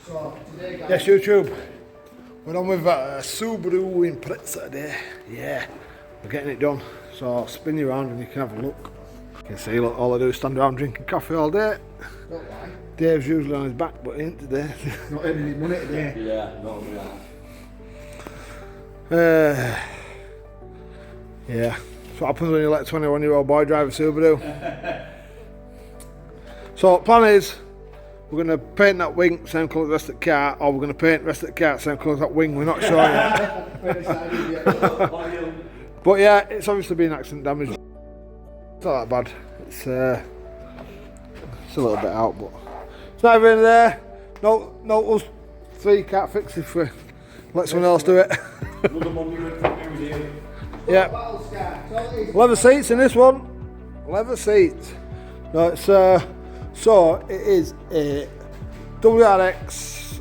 So today, guys. Yes, YouTube. We're on with a Subaru impreza today. Yeah, we're getting it done. So I'll spin you around and you can have a look. You can see, look, all I do is stand around drinking coffee all day. Don't lie. Dave's usually on his back, but he ain't today. Not earning any money today. Yeah, not me. Yeah, that's what happens when you let a 21-year-old boy drive a Subaru. So plan is, we're going to paint that wing same colour as the rest of the car, or we're going to paint the rest of the car same colour as that wing, we're not sure yet. But yeah, it's obviously been accident damage. It's not that bad. It's a little bit out, but it's not even there. No, us three can't fix it if we let someone else do it. Yeah. Leather seats in this one. Leather seats. No, it's so it is a WRX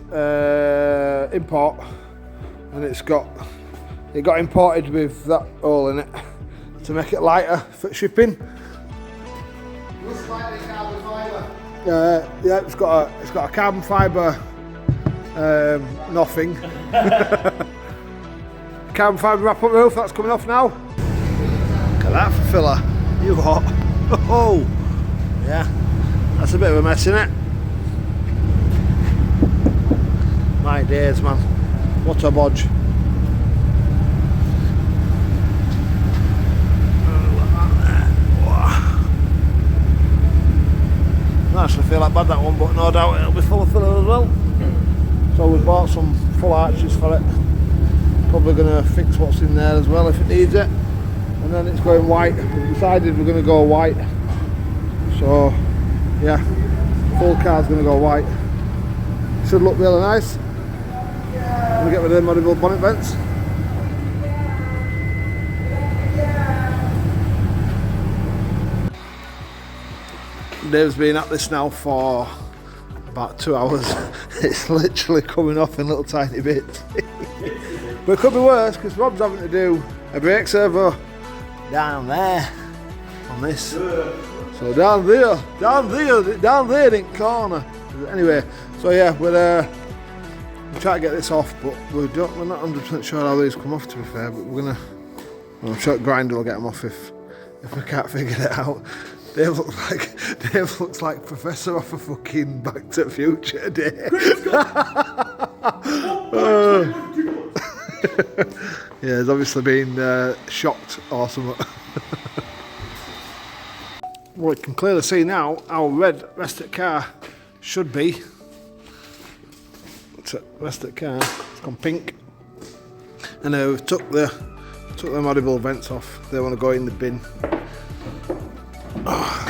import, and it got imported with that hole in it to make it lighter for shipping. Looks like the carbon fibre. Yeah, it's got a carbon fibre nothing. Carbon fibre wrap-up roof, that's coming off now. Look at that for filler. You hot. Oh, yeah, that's a bit of a mess, isn't it? My days, man. What a bodge. I actually feel like bad that one, but no doubt it'll be full of filler as well. So we bought some full arches for it. Probably going to fix what's in there as well if it needs it. And then it's going white. We've decided we're going to go white. So yeah, full car's going to go white. Should look really nice. We'll get rid of them modified bonnet vents. Dave's been at this now for about 2 hours. It's literally coming off in little tiny bits. But it could be worse because Rob's having to do a brake servo down there on this. So down there in the corner. Anyway, so yeah, we're trying to get this off, but we're not 100% sure how these come off, to be fair. But I'm sure Grinder will get them off if we can't figure it out. Dave looks like Professor off a fucking Back to the Future today. Yeah, he's obviously been shocked or something. Well, you can clearly see now how red the rest of the car should be. The rest of the car, it's gone pink. And we've took the modified vents off. They want to go in the bin. Oh.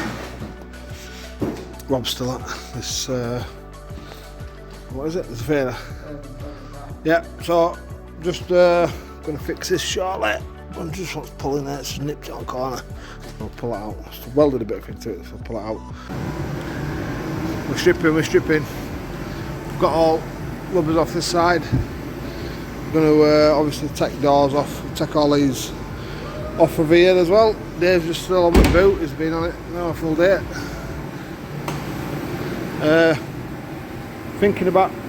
Rob's still at this, what is it? It's a fader. Yeah, so just going to fix this shortly. I'm just wants pulling there, it's nipped it on corner. I'll pull it out. Just welded a bit of into it, so I'll pull it out. We're stripping. We've got all rubbers off this side. We're going to obviously take doors off, take all these off of here as well. Dave's just still on the boot, he's been on it now a full day.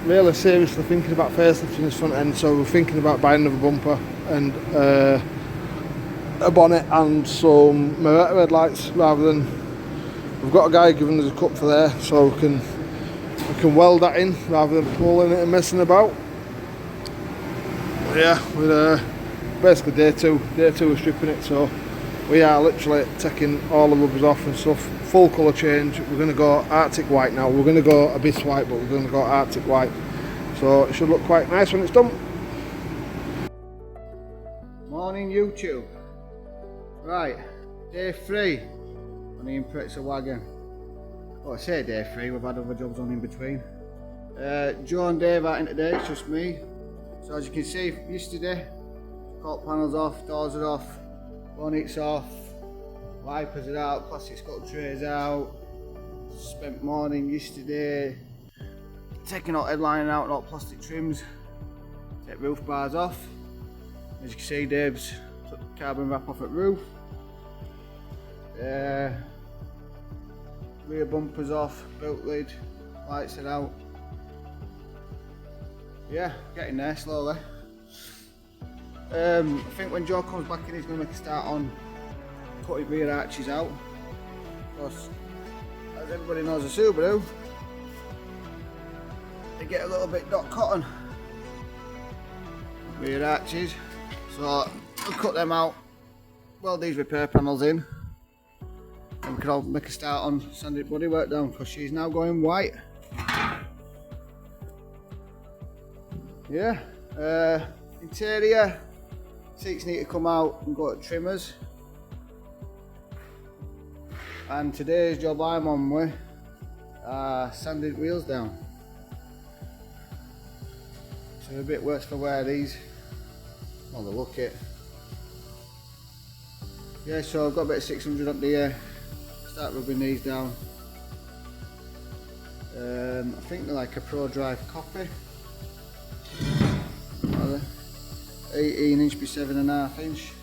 Really seriously thinking about facelifting this front end, so we're thinking about buying another bumper and a bonnet and some Meretta headlights rather than, we've got a guy giving us a cut for there, so we can weld that in rather than pulling it and messing about. But yeah, we're basically day two we're stripping it, so we are literally taking all the rubbers off and stuff. Full colour change. We're going to go Arctic white now. We're going to go Abyss white, but we're going to go Arctic white. So it should look quite nice when it's done. Morning YouTube. Right, day 3 on the impreza wagon. Oh, I say day 3, we've had other jobs on in between. Joe and Dave out in today, it's just me. So as you can see, yesterday, cork panels off, doors are off, bonnets off, wipers are out, plastic scuttle trays out. Spent morning yesterday taking all headlining out and all plastic trims, take roof bars off. As you can see, Dave's took the carbon wrap off at roof. Rear bumpers off, boot lid, lights are out. Yeah, getting there slowly. I think when Joe comes back in, he's going to make a start on cutting rear arches out. Because, as everybody knows, a Subaru, they get a little bit dot cotton rear arches, so I'll cut them out, weld these repair panels in, and we can all make a start on sanding bodywork down, because she's now going white. Yeah, interior seats need to come out and go to trimmers, and today's job I'm on with sanded wheels down. So a bit worse for wear these. Well, they look it. Yeah, so I've got about 600 up there. Start rubbing these down. I think they're like a Pro Drive copy. 18 inch by 7.5 inch.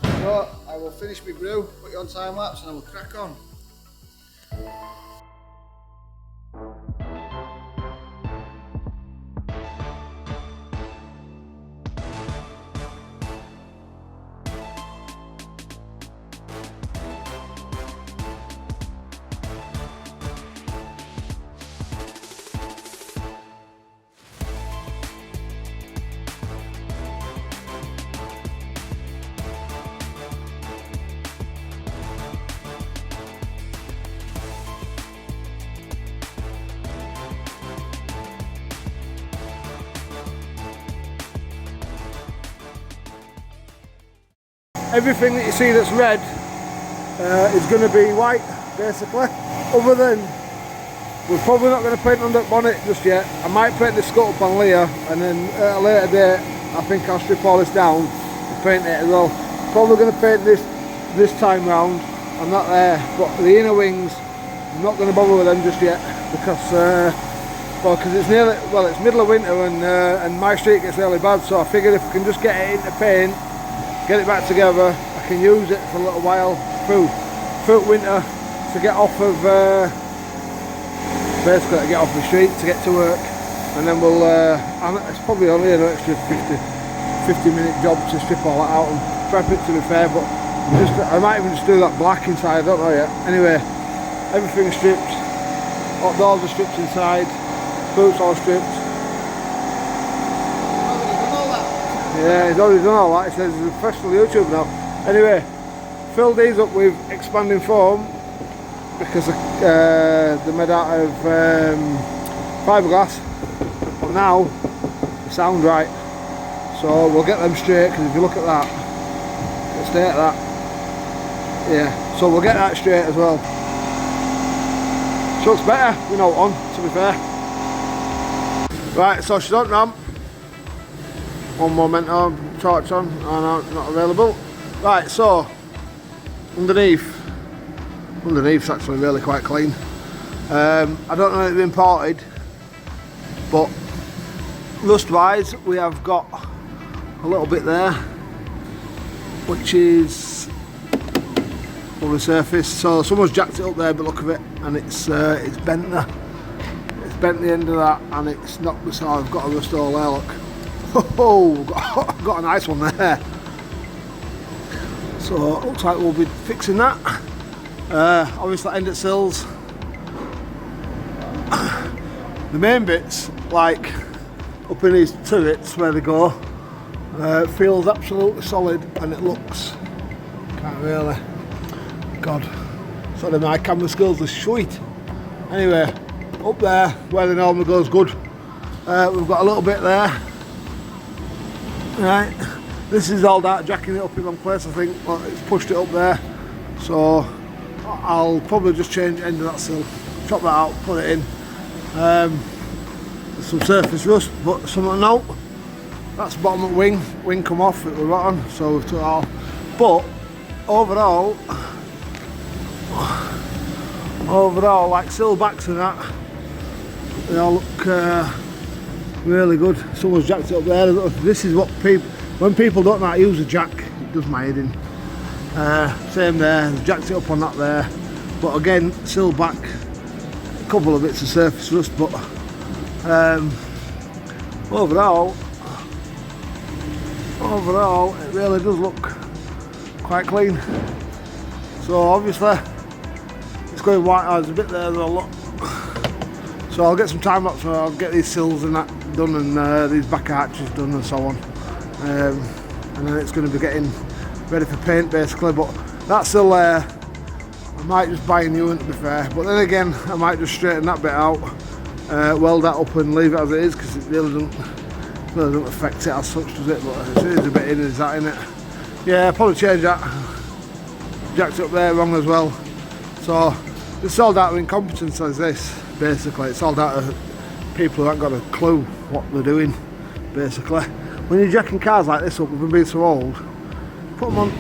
So I will finish my brew, put you on time lapse, and I will crack on. Everything that you see that's red is going to be white, basically. Other than, we're probably not going to paint under the bonnet just yet. I might paint the scut up on Leah, and then at a later date I think I'll strip all this down and paint it as well. Probably going to paint this time round. I'm not there, but the inner wings, I'm not going to bother with them just yet, because it's nearly, well, it's middle of winter, and my street gets really bad, so I figured if I can just get it into paint, get it back together, I can use it for a little while through winter to get off of, basically to get off the street to get to work, and then we'll, it's probably only an extra 50-minute job to strip all that out and prep it, to be fair, but I might even just do that black inside, I don't know yet. Anyway, everything's stripped, hot doors are stripped inside, boots all stripped. Yeah, he's already done all that. He says he's a professional YouTuber now. Anyway, fill these up with expanding foam because they're made out of fiberglass, but now they sound right. So we'll get them straight, because if you look at that, let's stay at that. Yeah, so we'll get that straight as well. She looks better, we know on, to be fair. Right, so she's on ramp. One memento, torch on, not available. Right, so underneath's actually really quite clean. I don't know if it's imported, but rust wise we have got a little bit there, which is on the surface. So someone's jacked it up there, but look of it, and it's bent there. It's bent the end of that, and it's not. So I've got a rust all there. Look. Oh, got a nice one there. So it looks like we'll be fixing that. Obviously end at sills. The main bits, like up in these turrets where they go, feels absolutely solid, and it looks, can't really, God, sorry, my camera skills are sweet. Anyway, up there where the normally goes good, we've got a little bit there. Right, this is all that jacking it up in one place, I think. Well, it's pushed it up there, so I'll probably just change the end of that sill, chop that out, put it in. There's some surface rust, but something out. That's the bottom of the wing come off, it was rotten, so we've took it off. But overall, like sill backs and that, they all look really good. Someone's jacked it up there. This is what when people don't know how to use a jack, it does my head in. Same there, they've jacked it up on that there. But again, sill back, a couple of bits of surface rust, but Overall, it really does look quite clean. So obviously, it's going white. Oh, there's a bit there though, look. So I'll get some time lapse. So I'll get these sills and that done, and these back arches done, and so on. And then it's going to be getting ready for paint, basically. But that's still there. I might just buy a new one, to be fair. But then again, I might just straighten that bit out, weld that up, and leave it as it is, because it really doesn't affect it as such, does it? But it is a bit in, is that in it? Yeah, I'll probably change that. Jacked up there wrong as well. So it's all down to incompetence as this, basically. It's all down to people who haven't got a clue what they're doing, basically. When you're jacking cars like this up, we've been so old, put them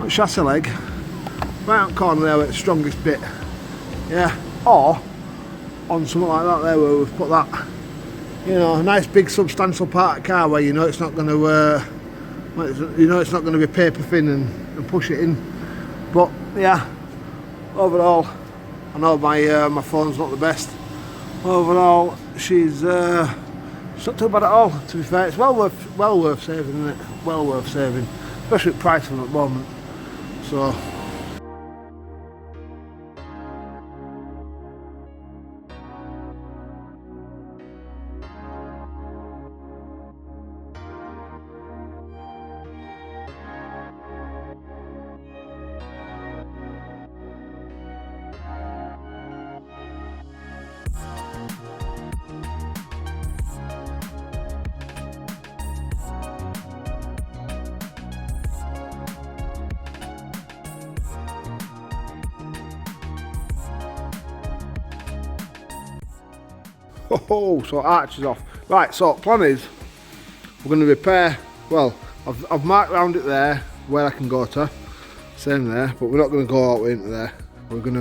on chassis leg, right out corner there where it's the strongest bit, yeah, or on something like that there where we've put that, you know, a nice big substantial part of the car where you know it's not going to, it's not going to be paper thin and push it in. But yeah, overall, I know my phone's not the best. Overall, she's not too bad at all. To be fair, it's well worth saving, isn't it? Well worth saving, especially at price at the moment. So. Oh, so arch is off. Right, so plan is we're going to repair. Well, I've marked around it there where I can go to. Same there, but we're not going to go all the way into there. We're going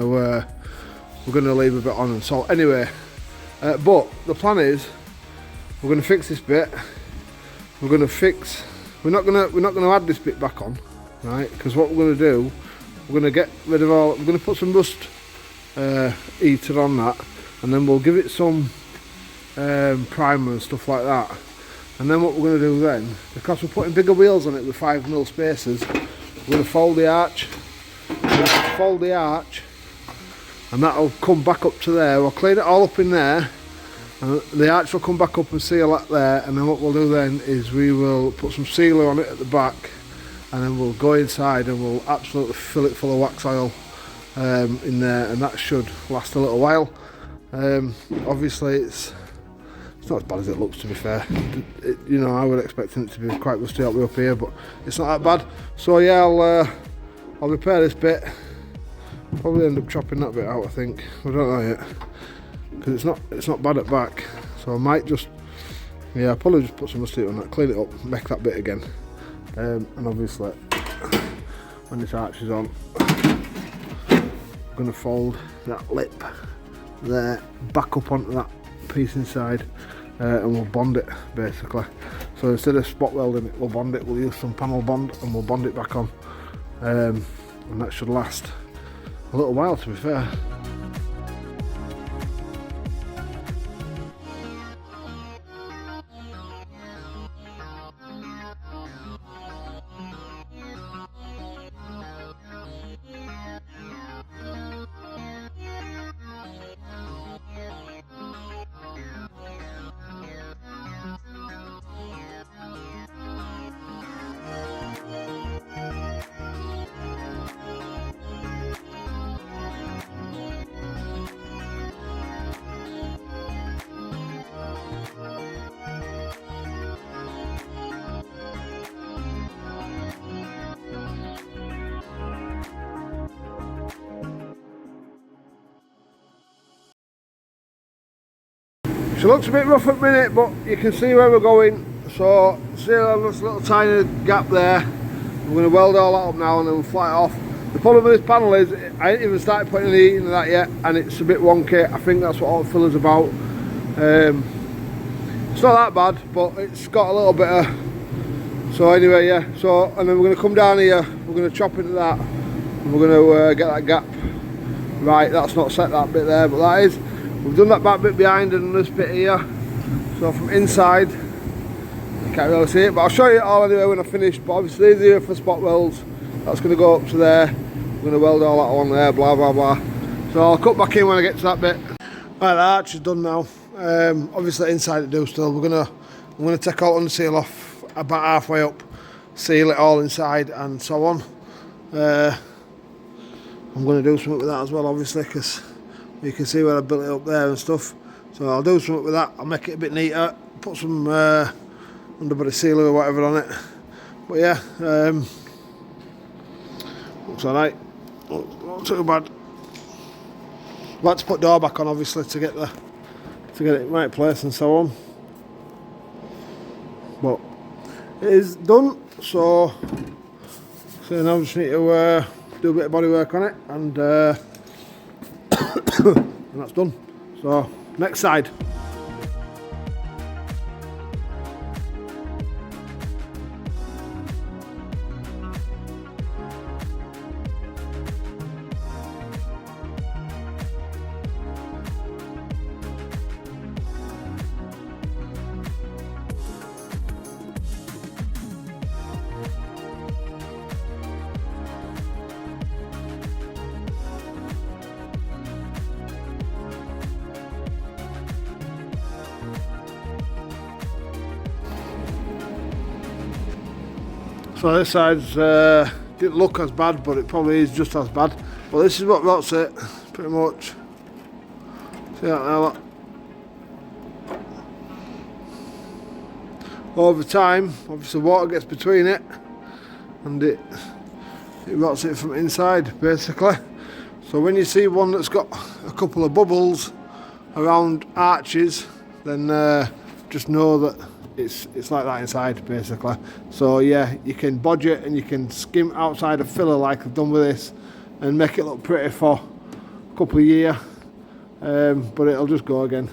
to leave a bit on and so anyway. But the plan is we're going to fix this bit. We're not going to add this bit back on, right? Because what we're going to do, we're going to get rid of all. We're going to put some rust eater on that, and then we'll give it some primer and stuff like that. And then what we're going to do then, because we're putting bigger wheels on it with 5mm spacers, we're going to fold the arch. And that'll come back up to there. We'll clean it all up in there, and the arch will come back up and seal that there. And then what we'll do then is we will put some sealer on it at the back, and then we'll go inside and we'll absolutely fill it full of wax oil in there, and that should last a little while. Obviously it's not as bad as it looks, to be fair. You know, I would expect it to be quite rusty all the way up here, but it's not that bad. So yeah, I'll repair this bit. Probably end up chopping that bit out, I think. I don't know yet, because it's not bad at back. So I might just, yeah, I'll probably just put some mustard on that, clean it up, make that bit again. And obviously, when this arch is on, I'm going to fold that lip there back up onto that piece inside, and we'll bond it basically. So instead of spot welding it, we'll bond it. We'll use some panel bond and we'll bond it back on, and that should last a little while, to be fair. She looks a bit rough at the minute, but you can see where we're going. So see this little tiny gap there. We're going to weld all that up now and then we'll fly it off. The problem with this panel is I ain't even started putting any heat into that yet, and it's a bit wonky. I think that's what all the filler's about. It's not that bad, but it's got a little bit of. So anyway, yeah. So and then we're going to come down here. We're going to chop into that, and we're going to get that gap right. That's not set, that bit there, but that is. We've done that back bit behind and this bit here. So from inside, you can't really see it, but I'll show you it all anyway when I finish. But obviously these are here for spot welds. That's going to go up to there. I'm going to weld all that on there, blah blah blah. So I'll cut back in when I get to that bit. Right, the arch is done now. Obviously inside to do still. I'm gonna take all under seal off about halfway up, seal it all inside and so on. I'm going to do something with that as well, obviously, because you can see where I built it up there and stuff. So I'll do something with that. I'll make it a bit neater, put some underbody sealer or whatever on it. But yeah, looks alright. Not too bad. I'd like to put door back on, obviously, to get it in the right place and so on. But it is done, so now I just need to do a bit of body work on it, and and that's done. So next side. So this side's didn't look as bad, but it probably is just as bad. But this is what rots it, pretty much. See that there, look. Over time, obviously water gets between it, and it rots it from inside, basically. So when you see one that's got a couple of bubbles around arches, then just know that it's like that inside, basically. So yeah, you can bodge it and you can skim outside a filler like I've done with this and make it look pretty for a couple of years, but it'll just go again.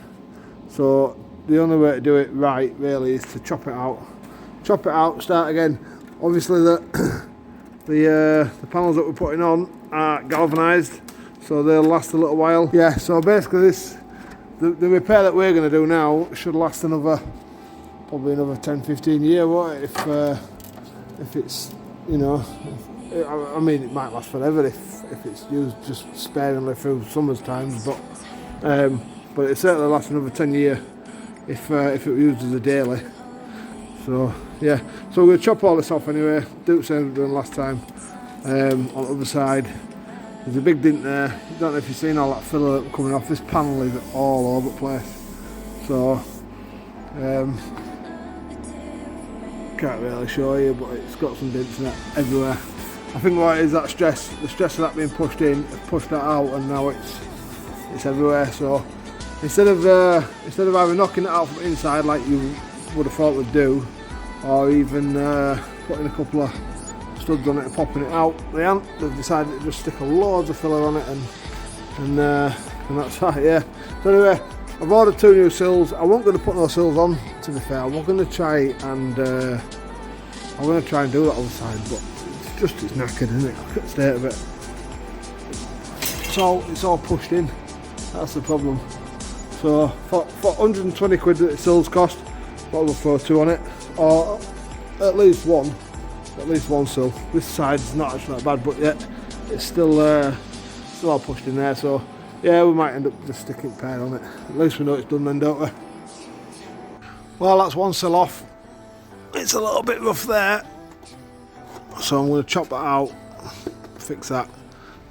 So the only way to do it right really is to chop it out, start again. Obviously the panels that we're putting on are galvanised, so they'll last a little while. Yeah, so basically the repair that we're going to do now should last probably another 10-15 years, won't it? If it's, you know, I mean, it might last forever if it's used just sparingly through summer's times, but it certainly lasts another 10 years if it was used as a daily. So yeah, so we're going to chop all this off anyway, do the same as we done last time. On the other side, there's a big dent there. I don't know if you've seen all that filler coming off. This panel is all over the place. So can't really show you, but it's got some dents in it everywhere. I think what it is, that the stress of that being pushed in, pushed that out, and now it's everywhere. So instead of either knocking it out from inside like you would have thought we'd do, or even putting a couple of studs on it and popping it out, they've decided to just stick a loads of filler on it, and that's that. Yeah. So anyway, I've ordered 2 new sills. I wasn't going to put no sills on, to be fair. I'm going to try and do that other side, but it's knackered, isn't it? Look at the state of it. It's all pushed in. That's the problem. So for 120 quid that the sills cost, I'll throw 2 on it, or at least one sill. This side's not actually that bad, but yet it's still all pushed in there. So yeah, we might end up just sticking a pair on it. At least we know it's done then, don't we? Well, that's one sill off. It's a little bit rough there, so I'm going to chop that out, fix that.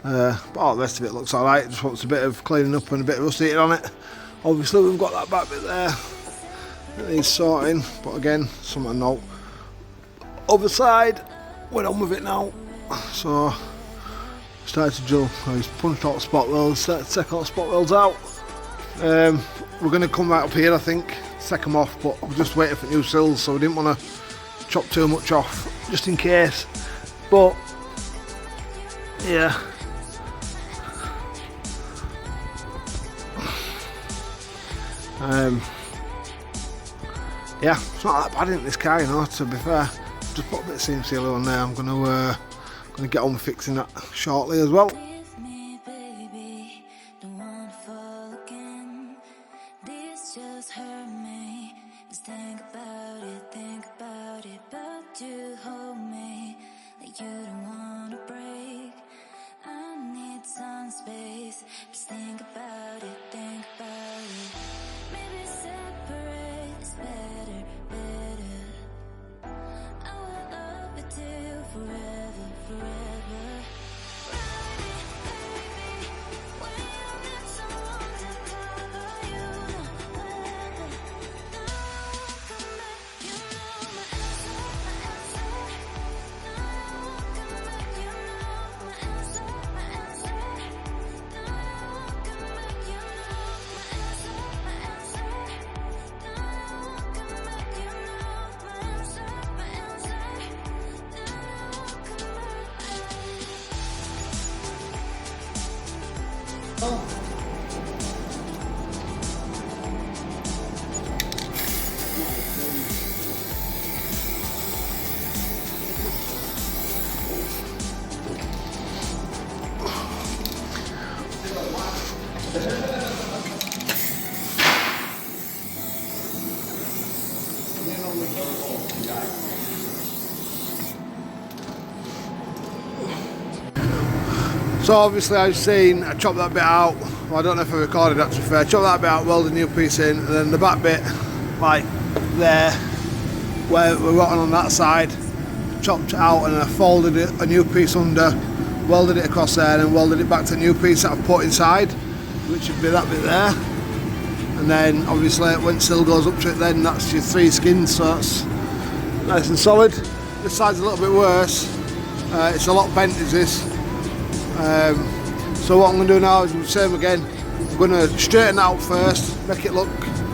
But all the rest of it looks alright. Just wants a bit of cleaning up and a bit of rust eating on it. Obviously we've got that back bit there that needs sorting, but again, something to note. Other side, we're on with it now. So started to drill. I just punched all the spot welds, started to take all the spot welds out. We're going to come right up here, I think, take them off, but we're just waiting for new sills, so we didn't want to chop too much off, just in case. But yeah, yeah, it's not that bad in this car, you know, to be fair. Just put a bit of seam sealer on there. I'm gonna get on with fixing that shortly as well. just hurt me. Just think about it, but you hold me like you don't wanna break. I need some space. Just think about it, maybe separate is better, better. I will love you till forever, forever. Baby, when you need someone to cover you, whatever. Now I won't come back, you know my answer, my answer. Now I won't come back, you know my answer, my answer. Now I won't come back, you know my answer, my answer. Now I won't come back, you know my answer, my answer. Now I won't come So obviously I've seen, I chopped that bit out. Well, I don't know if I recorded that, to be fair. I chopped that bit out, welded a new piece in, and then the back bit, like there, where we're rotten on that side, chopped it out and I folded it, a new piece under, welded it across there, and then welded it back to a new piece that I've put inside, which would be that bit there. And then obviously when Sill goes up to it, then that's your 3 skins, so that's nice and solid. This side's a little bit worse. It's a lot bent, is this. So what I'm going to do now is the same again. I'm going to straighten out first, make it look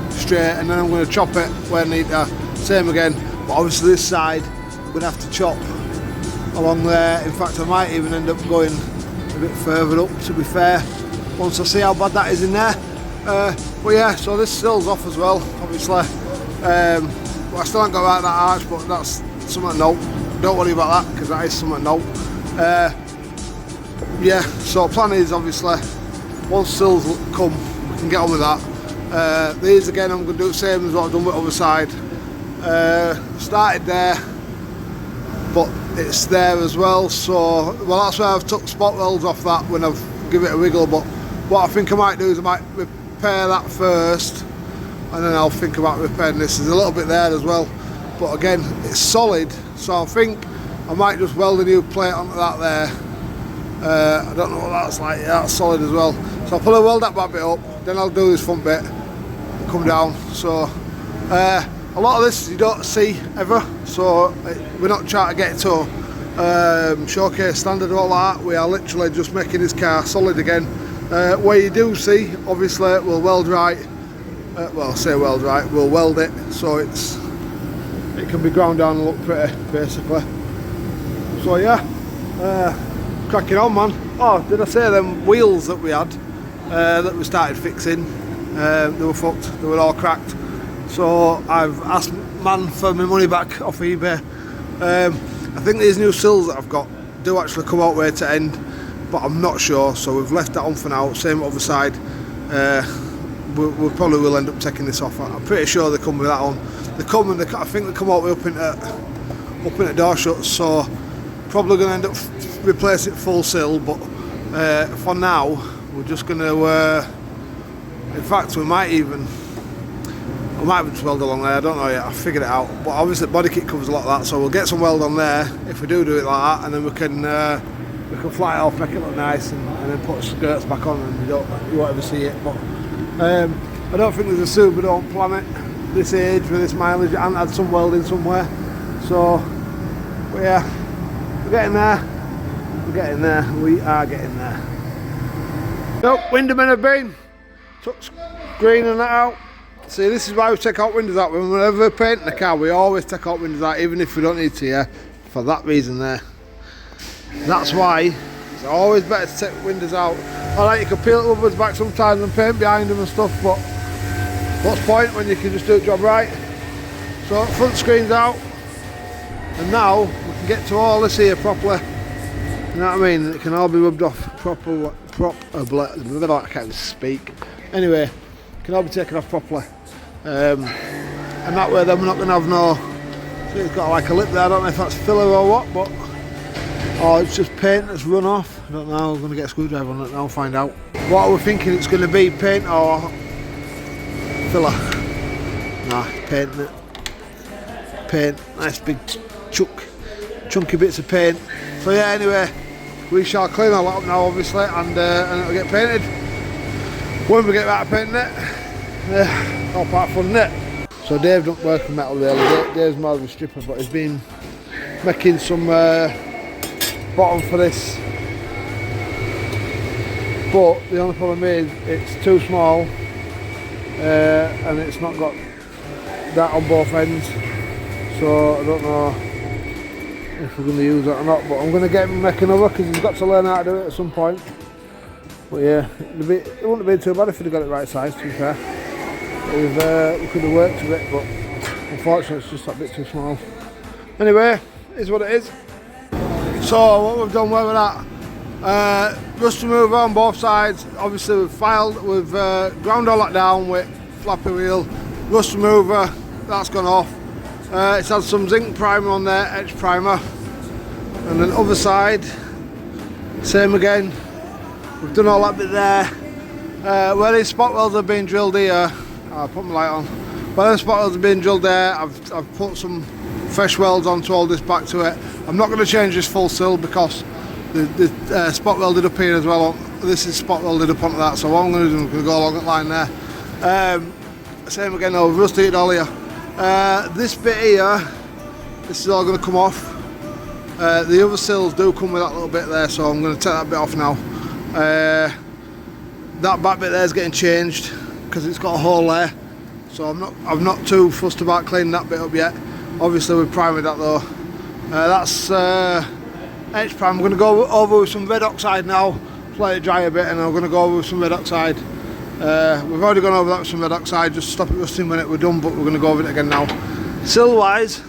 straight, and then I'm going to chop it where I need to. Same again, but obviously this side I'm going to have to chop along there. In fact, I might even end up going a bit further up, to be fair, once I see how bad that is in there. But yeah, so this Sill's off as well, obviously. Well, I still haven't got right that arch, but that's something to note. Don't worry about that, because that is something to note. Yeah, so plan is obviously once Sill's come, we can get on with that. These again, I'm going to do the same as what I've done with the other side. Started there, but it's there as well. So well, that's where I've took spot welds off that when I've give it a wiggle. But what I think I might do is I might repair that first, and then I'll think about repairing this. There's a little bit there as well, but again, it's solid. So I think I might just weld a new plate onto that there. I don't know what that's like. Yeah, that's solid as well. So I'll probably weld that back bit up, then I'll do this front bit, come down. So a lot of this you don't see ever, so we're not trying to get to showcase standard or all that. We are literally just making this car solid again. Where you do see, obviously we'll weld right, well I say weld right, we'll weld it so it can be ground down and look pretty, basically. So yeah, cracking on, man. Oh, did I say them wheels that we had, that we started fixing, they were fucked, they were all cracked. So I've asked man for my money back off eBay. I think these new Sills that I've got do actually come out way to end, but I'm not sure, so we've left that on for now. Same other side. We probably will end up taking this off. I'm pretty sure they come with that on. They come and I think they come out with up into door shuts, so probably going to end up replace it full Sill, but for now we're just going to in fact I might even just weld along there, I don't know yet, I've figured it out. But obviously the body kit covers a lot of that, so we'll get some weld on there if we do it like that, and then we can fly it off, make it look nice, and then put skirts back on, and you won't ever see it. But I don't think there's a Subaru on planet this age with this mileage and had some welding somewhere. So but yeah, we're getting there, we are getting there. Nope, Windermen have been, took screen and that out. See, this is why we take out windows out. Whenever we're painting the car, we always take out windows out, even if we don't need to, yeah, for that reason there. That's why it's always better to take windows out. Alright, you can peel the rubbers back sometimes and paint behind them and stuff, but what's the point when you can just do the job right? So front screen's out, and now we can get to all this here properly. You know what I mean? It can all be rubbed off properly. I can't even speak. It can all be taken off properly. and that way then we're not going to have no, so it's got like a lip there, I don't know if that's filler or what, but or it's just paint that's run off. I don't know, we're going to get a screwdriver on it now and find out. What are we thinking it's going to be, paint or filler? Nah, paint, isn't it? Paint, nice big chunky bits of paint. So yeah, anyway, we shall clean our lot up now obviously, and it'll get painted. When we get back to painting it, all part of fun, isn't it? So Dave don't work with metal really, Dave's more of a stripper, but he's been making some bottom for this, but the only problem is it's too small and it's not got that on both ends, so I don't know if we're going to use that or not, but I'm going to get him to make another because he's got to learn how to do it at some point. But yeah, it wouldn't have been too bad if he'd have got it right size, to be fair. We could have worked a bit, but unfortunately it's just that bit too small. Anyway, it is what it is. So what we've done, where we're at, rust remover on both sides. Obviously we've ground all that down with flappy wheel, rust remover, that's gone off. It's had some zinc primer on there, etch primer, and then other side, same again. We've done all that bit there. Where these spot welds have been drilled here, I'll put my light on. Where the spot welds have been drilled there, I've put some fresh welds on to hold this back to it. I'm not going to change this full sill because the spot welded up here as well. This is spot welded up onto that, so what I'm going to do is I'm going to go along that line there. Same again though, rusted it all here. This bit here, this is all going to come off. The other sills do come with that little bit there, so I'm going to take that bit off now. That back bit there is getting changed because it's got a hole there, so I'm not too fussed about cleaning that bit up yet. Obviously we've primed that though. That's etch prime. I'm going to go over with some red oxide now, let it dry a bit, and I'm going to go over with some red oxide. We've already gone over that with some red oxide, just stop it rusting when we're done, but we're going to go over it again now. Sill wise,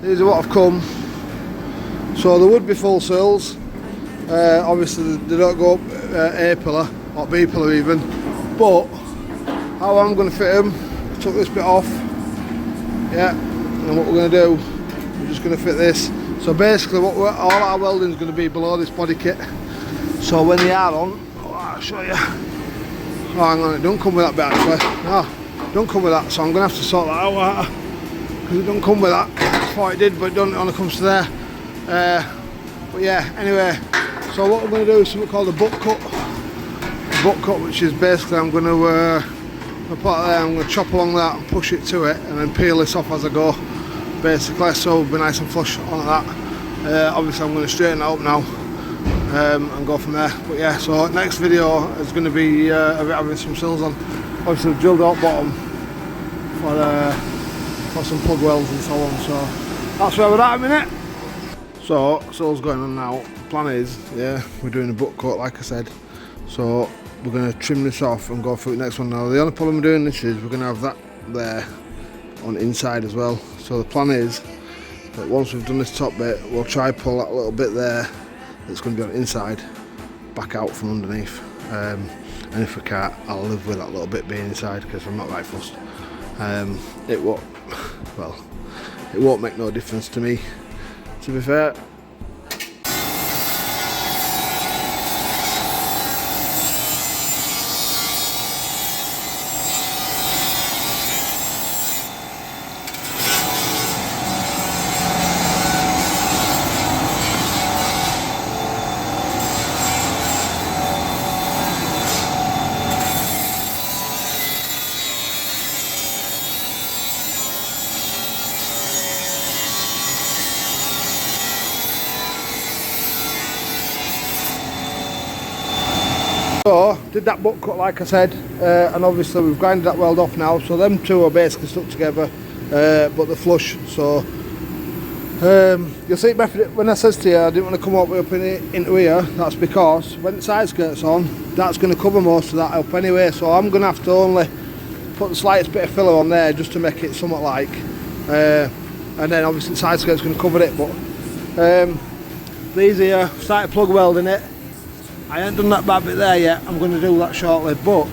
these are what have come. So there would be full sills. Obviously they don't go up A pillar or B pillar even, but how I'm going to fit them, I took this bit off, yeah, and what we're going to do, we're just going to fit this. So basically all our welding is going to be below this body kit, so when they are on, I'll show you. Oh, hang on, it don't come with that bit actually. No, don't come with that, so I'm going to have to sort that out because it don't come with that. I thought it did, but it don't when it comes to there. But yeah, anyway, so what I'm going to do is something called a butt cut. A butt cut, which is basically I'm going to put it there, I'm going to chop along that and push it to it, and then peel this off as I go, basically, so it'll be nice and flush on that. Obviously I'm going to straighten that up now. And go from there. But yeah, so next video is going to be having some sills on. Obviously we've drilled out bottom for some plug welds and so on, so that's where we're at a minute. So sills going on now. The plan is, yeah, we're doing a butt cut like I said, so we're going to trim this off and go through the next one now. The only problem with doing this is we're going to have that there on the inside as well, so the plan is that once we've done this top bit, we'll try pull that little bit there that's going to be on the inside back out from underneath, and if we can't, I'll live with that little bit being inside because I'm not right fussed. It won't make no difference to me, to be fair. So, did that butt cut like I said, and obviously we've grinded that weld off now, so them two are basically stuck together, but they're flush, so you'll see when I says to you I didn't want to come all the way up into here, that's because when the side skirt's on, that's going to cover most of that up anyway, so I'm going to have to only put the slightest bit of filler on there just to make it somewhat like, and then obviously the side skirt's going to cover it, but these here, started plug welding it. I ain't done that bad bit there yet, I'm going to do that shortly, but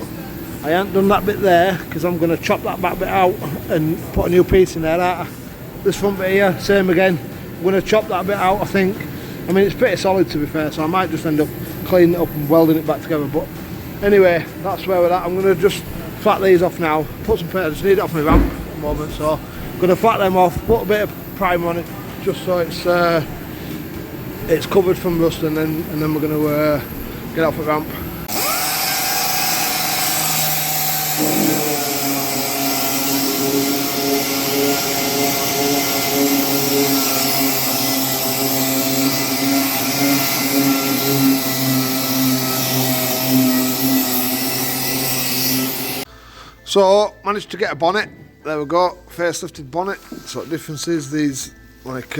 I haven't done that bit there because I'm going to chop that back bit out and put a new piece in there. Aren't I? This front bit here, same again. I'm going to chop that bit out, I think. I mean, it's pretty solid to be fair, so I might just end up cleaning it up and welding it back together. But anyway, that's where we're at. I'm going to just flat these off now, put some paint. I just need it off my ramp at the moment, so I'm going to flat them off, put a bit of primer on it, just so it's covered from rust, and then we're going to get off the ramp. So managed to get a bonnet. There we go, facelifted bonnet. So the difference is these like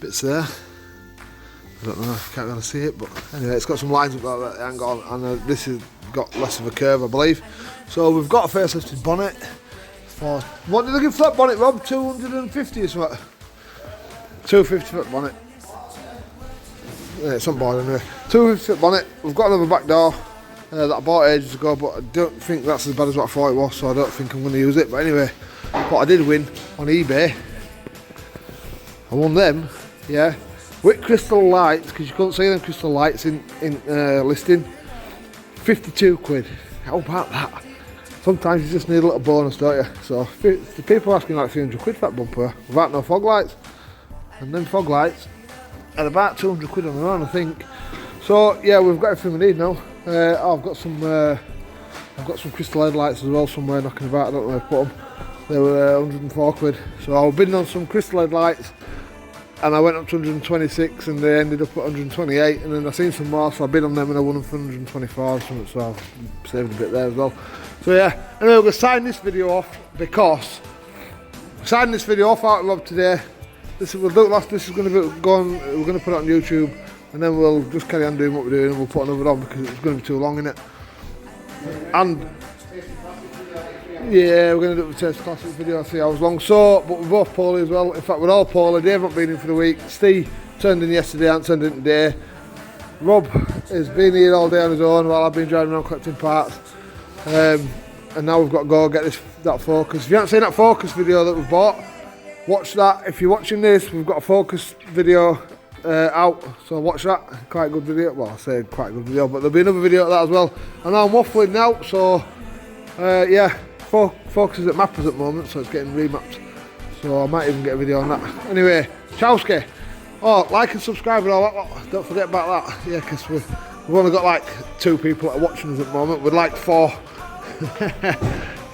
bits there. I don't know, I can't really see it, but anyway, it's got some lines up like that. It ain't got, and this has got less of a curve, I believe. So we've got a facelifted bonnet. For what did they give for that bonnet, Rob? 250 or something? 250 for that bonnet. Yeah, it's on board anyway. 250 for that bonnet. We've got another back door. That I bought ages ago, but I don't think that's as bad as what I thought it was, so I don't think I'm going to use it. But anyway, what I did win on eBay, I won them, yeah, with crystal lights, because you couldn't see them crystal lights in listing. 52 quid. How about that? Sometimes you just need a little bonus, don't you? So the people are asking like 300 quid for that bumper without no fog lights, and then fog lights at about 200 quid on their own, I think. So yeah, we've got everything we need now. I've got some crystal headlights as well somewhere knocking about. I don't know where to put them. They were 104 quid. So I was bidding on some crystal headlights, and I went up to 126, and they ended up at 128. And then I seen some more, so I bid on them, and I won them for 124 or something. So I've saved a bit there as well. So yeah. Anyway, we're gonna sign this video off because signing this video off out of Rob today. This is going to be going. We're going to put it on YouTube. And then we'll just carry on doing what we're doing, and we'll put another on because it's going to be too long, innit? And yeah, we're going to do the Taste Classic video, 3 hours long. So, but we're both poorly as well. In fact, we're all poorly. Dave haven't been in for the week. Steve turned in yesterday, hasn't turned in today. Rob has been here all day on his own while I've been driving around collecting parts. And now we've got to go get that Focus. If you haven't seen that Focus video that we bought, watch that. If you're watching this, we've got a Focus video out, so watch that. Quite a good video. Well, I say quite a good video, but there'll be another video of that as well. And I'm waffling now, so yeah, Focus is at Mappers at the moment, so it's getting remapped. So I might even get a video on that. Anyway, Chowski. Oh, like and subscribe and all that. Don't forget about that. Yeah, because we've only got like 2 people that are watching us at the moment. We'd like 4. See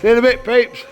you in a bit, peeps.